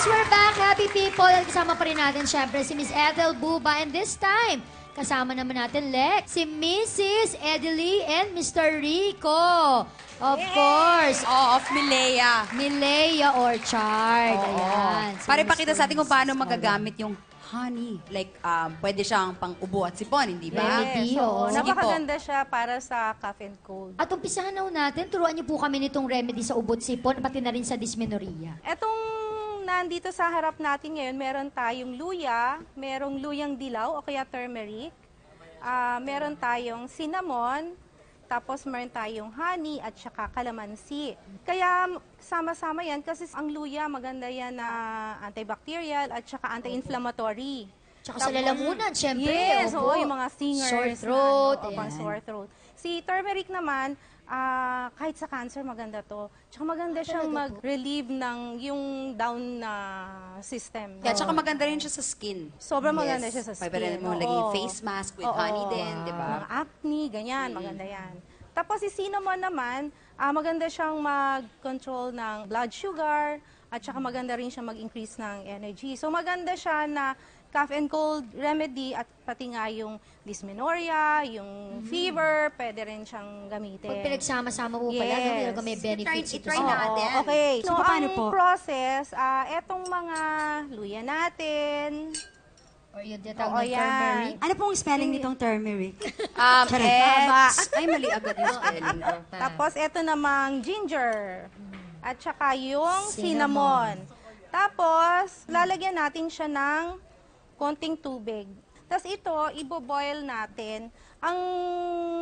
Yes, we're back, happy people. At kasama pa rin natin, syempre, si Miss Ethel Buba. And this time, kasama naman natin, Lex, si Mrs. Edelie and Mr. Rico. Of course. Oh, of Milea. Milea Orchard. Ayan. Si Para Miss ipakita sa atin kung paano Princess. magagamit yung honey. Like, pwede siyang pang-ubo at sipon, hindi ba? Remedy, oo. Sige po. Napakaganda siya para sa cough and cold. At umpisahan na natin, turuan niyo po kami nitong remedy sa ubot sipon, pati na rin sa dysmenorrhea. Etong nandito sa harap natin ngayon, meron tayong luya, merong luyang dilaw o kaya turmeric, meron tayong cinnamon, tapos meron tayong honey at saka kalamansi. Kaya sama-sama yan kasi ang luya maganda yan na antibacterial at saka anti-inflammatory. Tsaka sa lalamunan, syempre. Yes, opo. oo, yung mga singers. Sore throat. Na, ayan. sore throat. Si turmeric naman, kahit sa cancer, maganda to. Tsaka maganda siyang mag-relieve ng yung down na system. Yeah, tsaka maganda rin siya sa skin. Sobrang maganda siya sa skin. Pwede mo lagay Oo. face mask with Oo. honey din, di ba? Mga acne, ganyan, maganda yan. Tapos si cinnamon naman, maganda siyang mag-control ng blood sugar at saka maganda rin siya mag-increase ng energy. So maganda siya na cough and cold remedy at pati nga yung dysmenorrhea, yung fever, pwede rin siyang gamitin. Pag pinagsama-sama po pala, no, meron kami benefits ito i-try sa... natin. Oo, okay. So, So, paano ang po? process, etong mga luya natin, Or yun, tinatawag Oo, na turmeric. Ano pong spelling nitong turmeric? Ay, mali agad yung spelling ko. tapos eto namang ginger, at saka yung cinnamon. Tapos, lalagyan natin siya ng konting tubig. Tapos ito, iboboil natin. Ang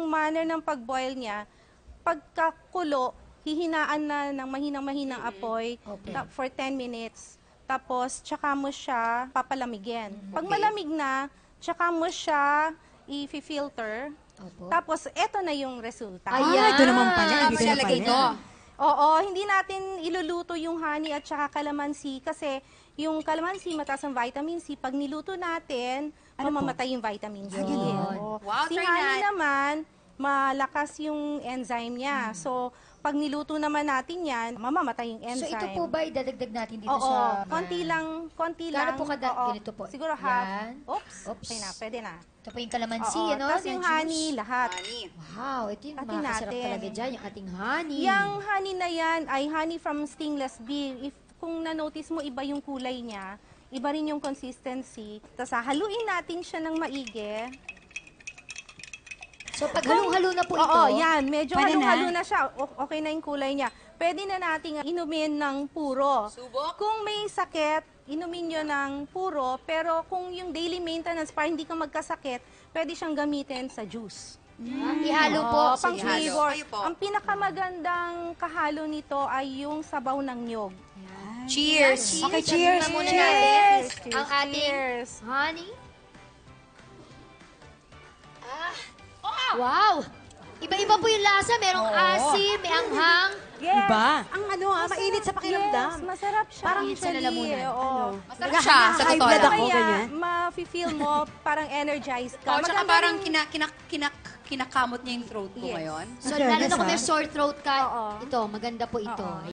manner ng pag-boil niya, pagkakulo, hihinaan na ng mahinang-mahinang apoy Okay. for 10 minutes. Tapos, tsaka mo siya papalamigin. Pag malamig na, tsaka mo siya i-filter. Opo. Tapos, eto na yung resulta. Ayan. Ito naman pala. Saan Dito mo na ilalagay pala. ito? Oo, hindi natin iluluto yung honey at saka kalamansi kasi yung kalamansi mataas ang vitamin C. Pag niluto natin, mamamatay yung vitamin C. Oo. Wow, Si try honey that. naman, malakas yung enzyme niya. So, pag niluto naman natin yan, mamamatay yung So enzyme. ito po ba idadagdag natin dito Oo, sa... konti lang. Gaano po kada- Oo. ganito po? Siguro half. Yan. Oops. Oops. Okay na, pwede na. Ito po yung kalamansi, Oo, ano? tapos na yung juice. honey, lahat. Honey. Wow, ito yung Atin makakasarap natin. talaga dyan, yung ating honey. Yung honey na yan ay honey from stingless bee. Kung na-notice mo, iba yung kulay niya, iba rin yung consistency. Tapos haluin natin siya ng maigi. So pag halong-halo na po ito, Oo, yan. Medyo Pwede halong-halo na? na siya. Okay na yung kulay niya. Pwede na nating inumin ng puro. Subok? Kung may sakit, inumin nyo ng puro. Pero kung yung daily maintenance, para hindi ka magkasakit, pwede siyang gamitin sa juice. ihalo po. Oo, pang Sige. flavor. Kayo po. Ang pinakamagandang kahalo nito ay yung sabaw ng nyog. Cheers! Okay, cheers. Tingnan muna Cheers. natin Cheers. ang ating Cheers. honey. Wow! Iba-iba po yung lasa. Merong asim, may anghang. Yes. Iba? Ang mainit sa pakiramdam. Yes, masarap siya. Parang sa actually. lalamunan. Oo. Masarap siya, sa High totoo blood lang. ako, ganyan. ma-feel mo, parang energized ka. Oh, tsaka Maganda parang rin- kinakamot niya yung throat ko Yes. ngayon. So, lalo na kung may ha? sore throat ka, Oo. ito, maganda po ito. Oo.